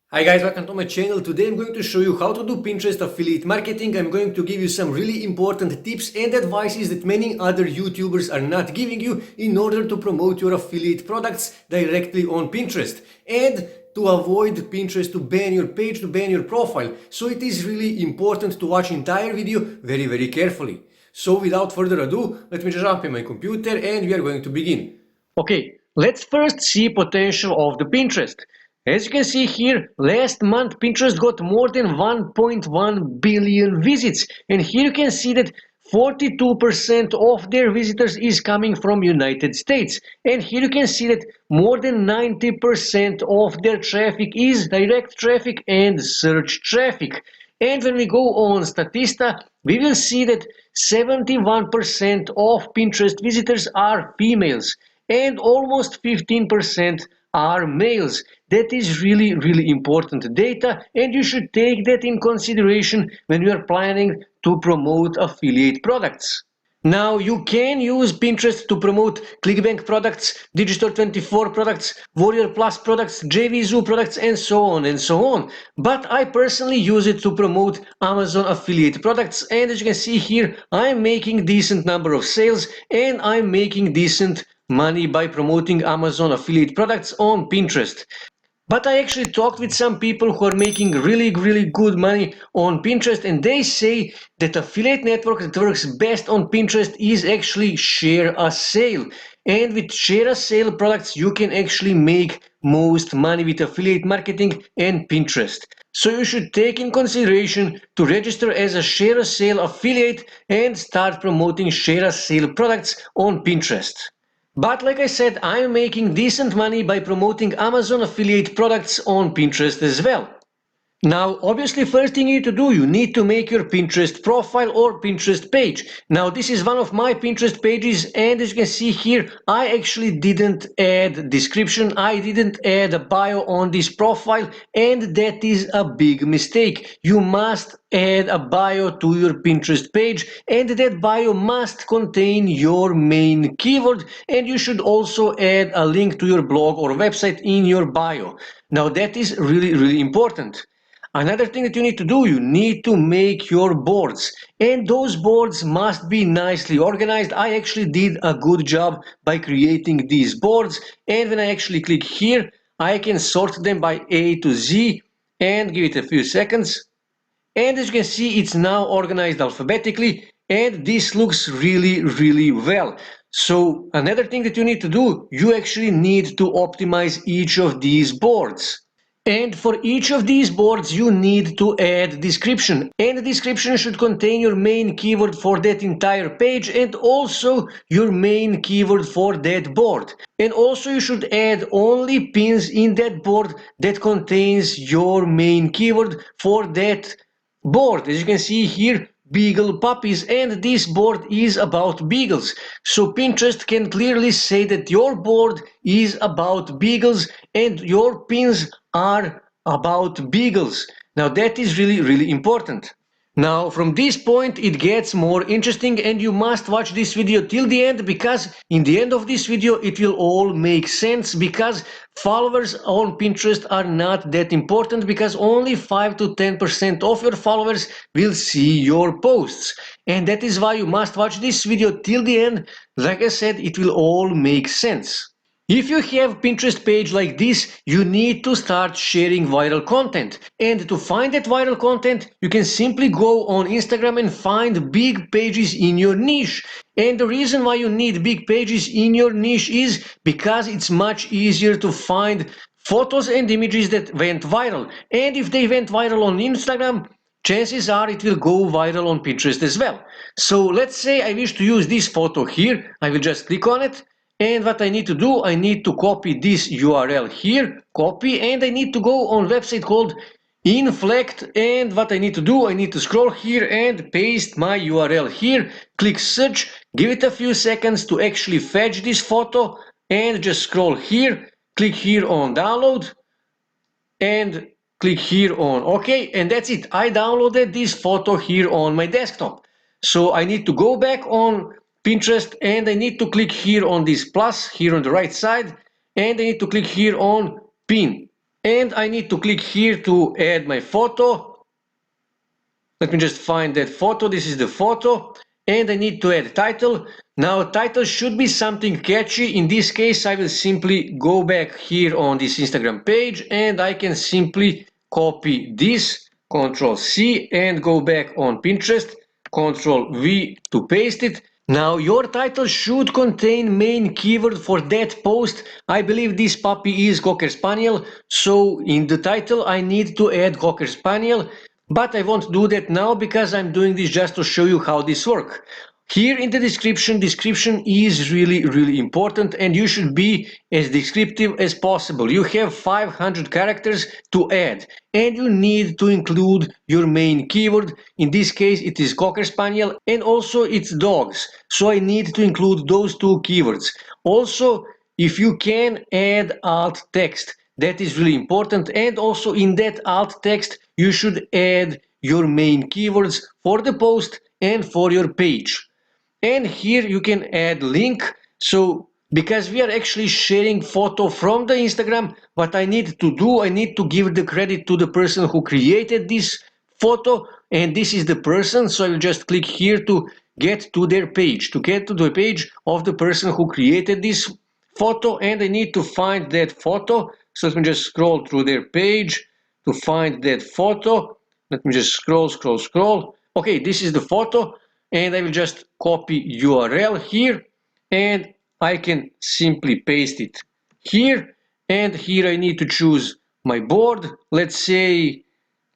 Hi guys, welcome to my channel. Today I'm going to show you how to do Pinterest affiliate marketing. I'm going to give you some really important tips and advices that many other YouTubers are not giving you in order to promote your affiliate products directly on Pinterest and to avoid Pinterest to ban your page, to ban your profile. So it is really important to watch entire video very carefully. So without further ado, let me just jump in my computer and we are going to begin. Okay, let's first see potential of the Pinterest. As you can see here, last month Pinterest got more than 1.1 billion visits, and here you can see that 42% of their visitors is coming from United States, and here you can see that more than 90% of their traffic is direct traffic and search traffic. And when we go on Statista, we will see that 71% of Pinterest visitors are females and almost 15% are males. That is really important data, and you should take that in consideration when you are planning to promote affiliate products. Now you can use Pinterest to promote ClickBank products, Digistore24 products, Warrior Plus products, JVZoo products, and so on and so on. But I personally use it to promote Amazon affiliate products, and as you can see here, I'm making decent number of sales and I'm making decent money by promoting Amazon affiliate products on Pinterest. But I actually talked with some people who are making really good money on Pinterest, and they say that affiliate network that works best on Pinterest is actually share a sale. And with share a sale products, you can actually make most money with affiliate marketing and Pinterest. So you should take in consideration to register as a share a sale affiliate and start promoting share a sale products on Pinterest. But like I said, I'm making decent money by promoting Amazon affiliate products on Pinterest as well. Now, obviously, first thing you need to do, you need to make your Pinterest profile or Pinterest page. Now, this is one of my Pinterest pages, and as you can see here, I actually didn't add description, I didn't add a bio on this profile, and that is a big mistake. You must add a bio to your Pinterest page, and that bio must contain your main keyword, and you should also add a link to your blog or website in your bio. Now, that is really important. Another thing that you need to do, you need to make your boards, and those boards must be nicely organized. I actually did a good job by creating these boards, and when I actually click here, I can sort them by A to Z and give it a few seconds. And as you can see, it's now organized alphabetically, and this looks really well. So another thing that you need to do, you actually need to optimize each of these boards. And for each of these boards, you need to add description. And the description should contain your main keyword for that entire page and also your main keyword for that board. And also you should add only pins in that board that contains your main keyword for that board. As you can see here, beagle puppies, and this board is about beagles. So Pinterest can clearly say that your board is about beagles and your pins are about beagles. Now that is really important. Now from this point it gets more interesting, and you must watch this video till the end, because in the end of this video it will all make sense, because followers on Pinterest are not that important, because only 5 to 10% of your followers will see your posts. And that is why you must watch this video till the end. Like I said, it will all make sense. If you have Pinterest page like this, you need to start sharing viral content. And to find that viral content, you can simply go on Instagram and find big pages in your niche. And the reason why you need big pages in your niche is because it's much easier to find photos and images that went viral. And if they went viral on Instagram, chances are it will go viral on Pinterest as well. So let's say I wish to use this photo here. I will just click on it. And what I need to do, I need to copy this URL here, copy, and I need to go on website called Inflect. And what I need to do, I need to scroll here and paste my URL here, click search, give it a few seconds to actually fetch this photo, and just scroll here, click here on download, and click here on OK, and that's it. I downloaded this photo here on my desktop. So I need to go back on Pinterest and I need to click here on this plus here on the right side, and I need to click here on pin. And I need to click here to add my photo. Let me just find that photo. This is the photo. And I need to add title. Now title should be something catchy. In this case, I will simply go back here on this Instagram page and I can simply copy this, Control C, and go back on Pinterest, Control V to paste it. Now your title should contain main keyword for that post. I believe this puppy is Cocker Spaniel, so in the title I need to add Cocker Spaniel, but I won't do that now because I'm doing this just to show you how this works. Here in the description is really important and you should be as descriptive as possible. You have 500 characters to add and you need to include your main keyword. In this case it is Cocker Spaniel and also it's dogs. So I need to include those two keywords. Also, if you can add alt text, that is really important, and also in that alt text you should add your main keywords for the post and for your page. And here you can add link. So because we are actually sharing photo from the Instagram, what I need to do, I need to give the credit to the person who created this photo, and this is the person. So I will just click here to get to their page, to get to the page of the person who created this photo, and I need to find that photo. So let me just scroll through their page to find that photo. Let me just scroll. Okay, this is the photo and I will just copy URL here and I can simply paste it here, and here I need to choose my board. Let's say,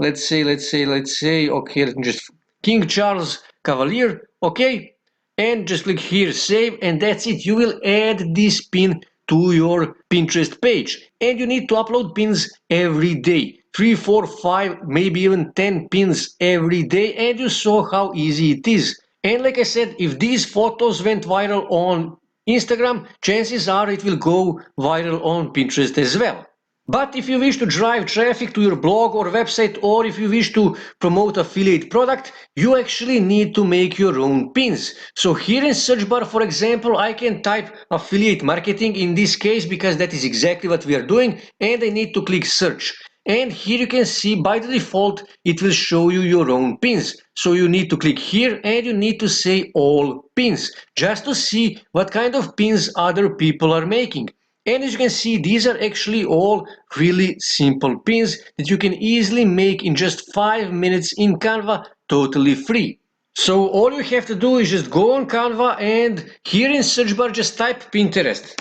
okay, let me just King Charles Cavalier, okay, and just click here, save, and that's it. You will add this pin to your Pinterest page, and you need to upload pins every day. 3, 4, 5, maybe even 10 pins every day, and you saw how easy it is. And like I said, if these photos went viral on Instagram, chances are it will go viral on Pinterest as well. But if you wish to drive traffic to your blog or website, or if you wish to promote affiliate product, you actually need to make your own pins. So here in search bar, for example, I can type affiliate marketing in this case because that is exactly what we are doing, and I need to click search. And here you can see by the default it will show you your own pins. So you need to click here and you need to say all pins just to see what kind of pins other people are making. And as you can see, these are actually all really simple pins that you can easily make in just 5 minutes in Canva, totally free. So all you have to do is just go on Canva and here in search bar just type Pinterest.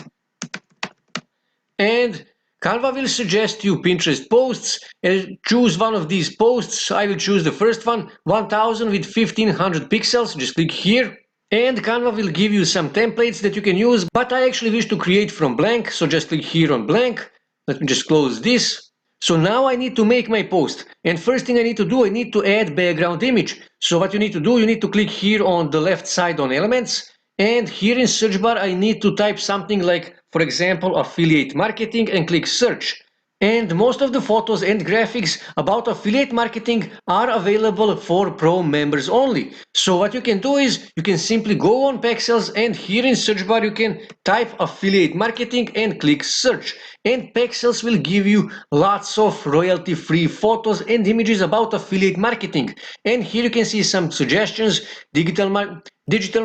And Canva will suggest you Pinterest posts and choose one of these posts. I will choose the first one, 1000 with 1500 pixels. Just click here. And Canva will give you some templates that you can use, but I actually wish to create from blank, so just click here on blank. Let me just close this. So now I need to make my post. And first thing I need to do, I need to add background image. So what you need to do, you need to click here on the left side on elements. And here in search bar, I need to type something like, for example, affiliate marketing and click search. And most of the photos and graphics about affiliate marketing are available for pro members only. So what you can do is you can simply go on Pexels and here in search bar you can type affiliate marketing and click search. And Pexels will give you lots of royalty free photos and images about affiliate marketing. And here you can see some suggestions: digital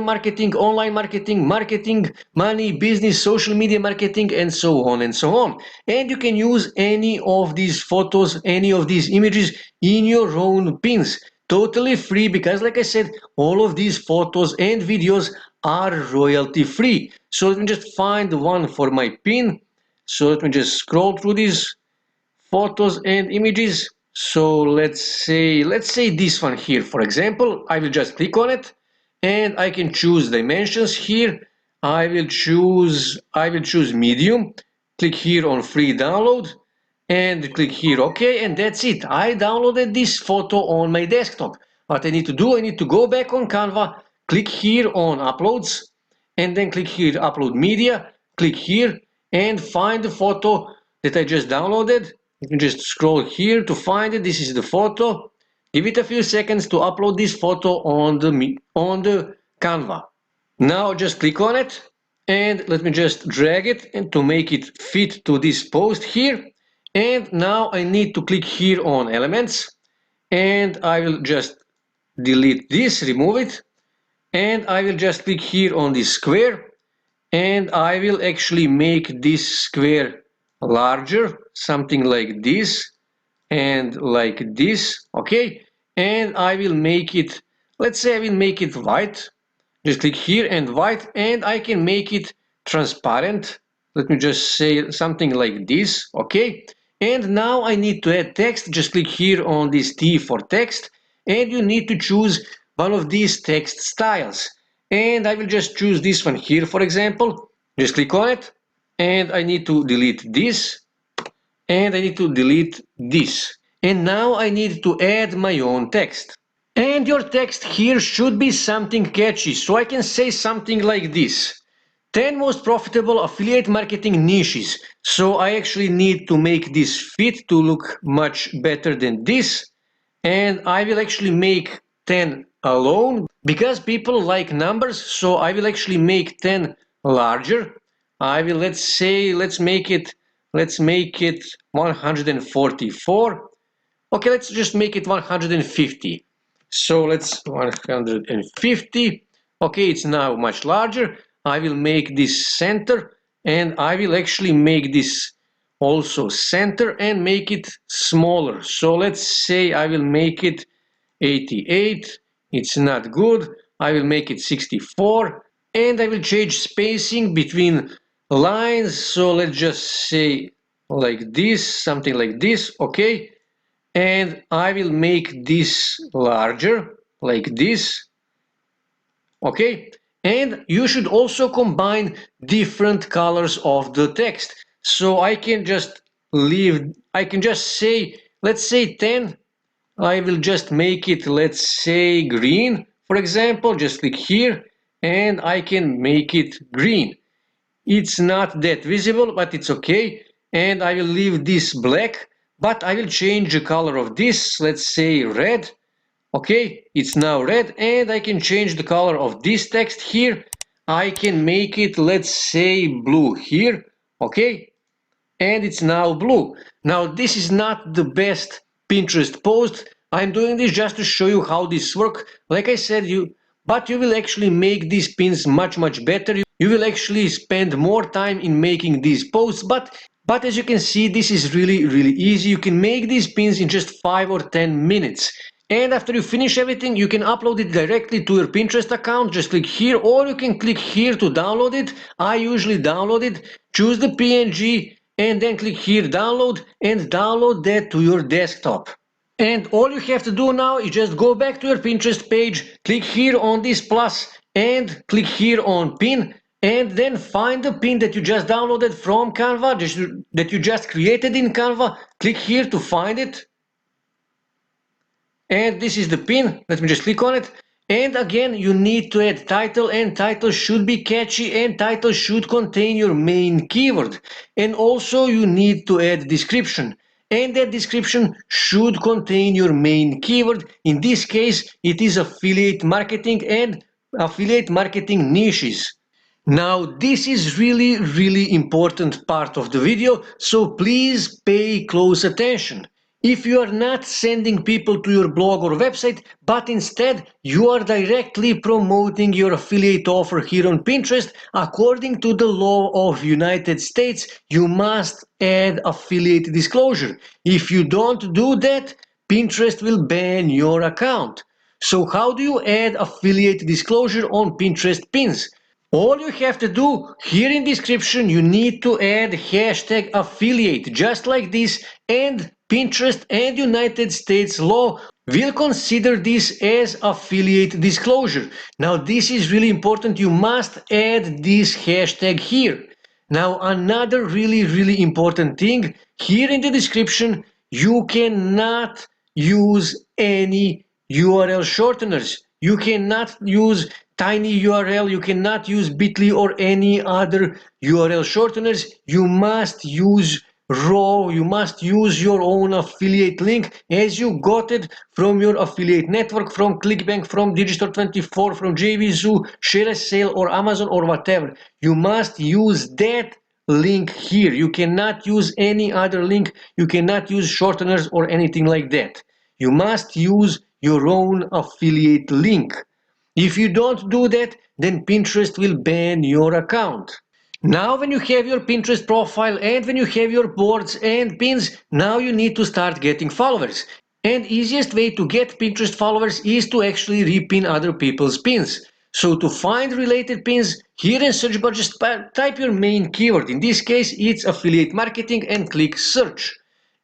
marketing, online marketing, marketing, money, business, social media marketing, and so on and so on. And you can use any of these photos, any of these images in your own pins. Totally free because, like I said, all of these photos and videos are royalty free. So let me just find one for my pin. So let me just scroll through these photos and images. So let's say this one here, for example. I will just click on it and I can choose dimensions here. I will choose medium. Click here on free download and click here OK, and that's it. I downloaded this photo on my desktop. What I need to do, I need to go back on Canva, click here on uploads and then click here upload media, click here and find the photo that I just downloaded. You can just scroll here to find it. This is the photo. Give it a few seconds to upload this photo on the Canva. Now just click on it and let me just drag it and to make it fit to this post here. And now I need to click here on elements, and I will just delete this, remove it, and I will just click here on this square, and I will actually make this square larger, something like this and like this, okay? And I will make it, let's say I will make it white. Just click here and white, and I can make it transparent. Let me just say something like this, okay? And now I need to add text. Just click here on this T for text, and you need to choose one of these text styles. And I will just choose this one here, for example. Just click on it, and I need to delete this, and I need to delete this. And now I need to add my own text. And your text here should be something catchy, so I can say something like this. 10 most profitable affiliate marketing niches. So I actually need to make this fit to look much better than this. And I will actually make 10 alone because people like numbers, so I will actually make 10 larger. I will, let's make it 144. Okay, let's just make it 150. So let's 150. Okay, it's now much larger. I will make this center, and I will actually make this also center and make it smaller. So let's say I will make it 88. It's not good. I will make it 64, and I will change spacing between lines. So let's just say like this, something like this, okay? And I will make this larger like this, okay? And you should also combine different colors of the text. So I can just say, let's say 10. I will just make it, let's say green, for example. Just click here and I can make it green. It's not that visible, but it's okay. And I will leave this black, but I will change the color of this, let's say red. Okay, it's now red, and I can change the color of this text here. I can make it, let's say blue here. Okay, and it's now blue. Now this is not the best Pinterest post. I'm doing this just to show you how this works. Like I said, but you will actually make these pins much better. You will actually spend more time in making these posts, but as you can see, this is really easy. You can make these pins in just 5 or 10 minutes. And after you finish everything, you can upload it directly to your Pinterest account. Just click here, or you can click here to download it. I usually download it. Choose the PNG and then click here download and download that to your desktop. And all you have to do now is just go back to your Pinterest page, click here on this plus and click here on pin, and then find the pin that you just downloaded from Canva, that you just created in Canva. Click here to find it. And this is the pin. Let me just click on it. And again, you need to add title, and title should be catchy, and title should contain your main keyword. And also you need to add description, and that description should contain your main keyword. In this case, it is affiliate marketing and affiliate marketing niches. Now this is really important part of the video, so please pay close attention. If you are not sending people to your blog or website, but instead you are directly promoting your affiliate offer here on Pinterest, according to the law of United States, you must add affiliate disclosure. If you don't do that, Pinterest will ban your account. So how do you add affiliate disclosure on Pinterest pins? All you have to do here in description, you need to add hashtag affiliate just like this, and Pinterest and United States law will consider this as affiliate disclosure. Now this is really important. You must add this hashtag here. Now another really important thing, here in the description you cannot use any URL shorteners. You cannot use tiny URL, you cannot use bit.ly or any other URL shorteners. You must use raw, you must use your own affiliate link as you got it from your affiliate network, from ClickBank, from Digistore24, from JVZoo, Share a Sale or Amazon or whatever. You must use that link here. You cannot use any other link. You cannot use shorteners or anything like that. You must use your own affiliate link. If you don't do that, then Pinterest will ban your account. Now when you have your Pinterest profile and when you have your boards and pins, now you need to start getting followers. And easiest way to get Pinterest followers is to actually repin other people's pins. So to find related pins, here in search bar just type your main keyword. In this case it's affiliate marketing and click search.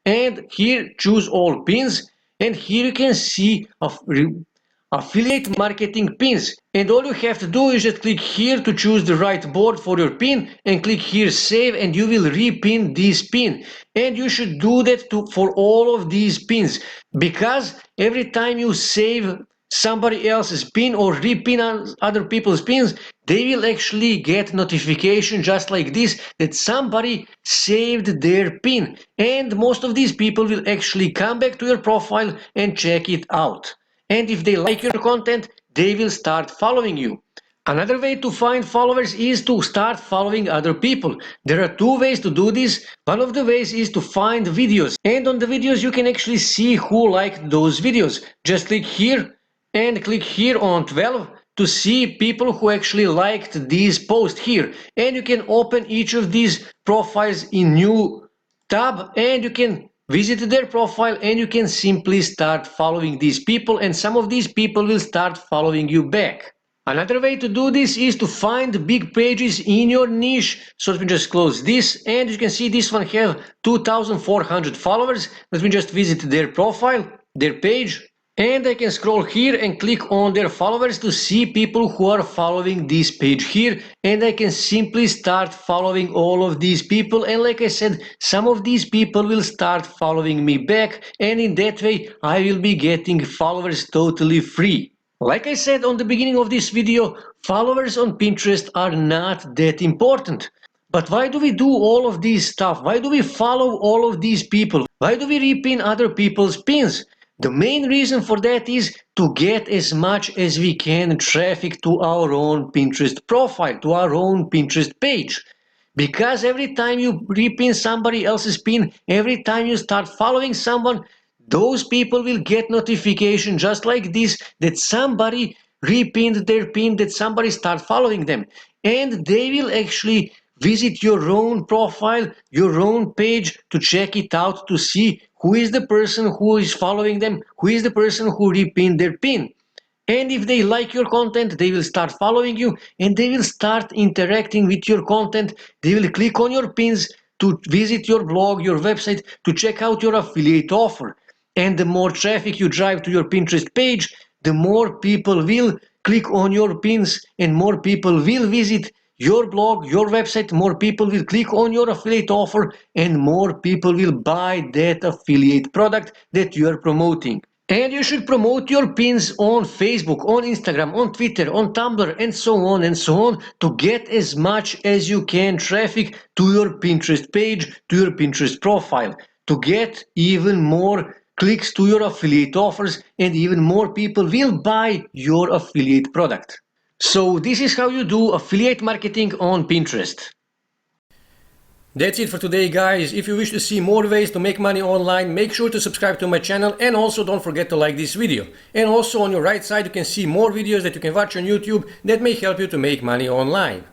And here choose all pins, and here you can see affiliate marketing pins, and all you have to do is just click here to choose the right board for your pin and click here save, and you will repin this pin. And you should do that for all of these pins, because every time you save somebody else's pin or repin other people's pins, they will actually get notification just like this that somebody saved their pin, and most of these people will actually come back to your profile and check it out. And if they like your content, they will start following you. Another way to find followers is to start following other people. There are two ways to do this. One of the ways is to find videos, and on the videos you can actually see who liked those videos. Just click here and click here on 12 to see people who actually liked these posts here, and you can open each of these profiles in new tab, and you can visit their profile and you can simply start following these people, and some of these people will start following you back. Another way to do this is to find big pages in your niche. So let me just close this, and you can see this one have 2,400 followers. Let me just visit their profile, their page, and I can scroll here and click on their followers to see people who are following this page here, and I can simply start following all of these people, and like I said, some of these people will start following me back, and in that way I will be getting followers totally free. Like I said on the beginning of this video, followers on Pinterest are not that important. But why do we do all of this stuff? Why do we follow all of these people? Why do we repin other people's pins? The main reason for that is to get as much as we can traffic to our own Pinterest profile, to our own Pinterest page. Because every time you repin somebody else's pin, every time you start following someone, those people will get notification just like this that somebody repinned their pin, that somebody start following them. And they will actually visit your own profile, your own page to check it out, to see who is the person who is following them, who is the person who repinned their pin. And if they like your content, they will start following you and they will start interacting with your content. They will click on your pins to visit your blog, your website, to check out your affiliate offer. And the more traffic you drive to your Pinterest page, the more people will click on your pins and more people will visit your blog, your website, more people will click on your affiliate offer and more people will buy that affiliate product that you are promoting. And you should promote your pins on Facebook, on Instagram, on Twitter, on Tumblr, and so on to get as much as you can traffic to your Pinterest page, to your Pinterest profile, to get even more clicks to your affiliate offers, and even more people will buy your affiliate product. So this is how you do affiliate marketing on Pinterest. That's it for today, guys. If you wish to see more ways to make money online, make sure to subscribe to my channel, and also don't forget to like this video. And also on your right side you can see more videos that you can watch on YouTube that may help you to make money online.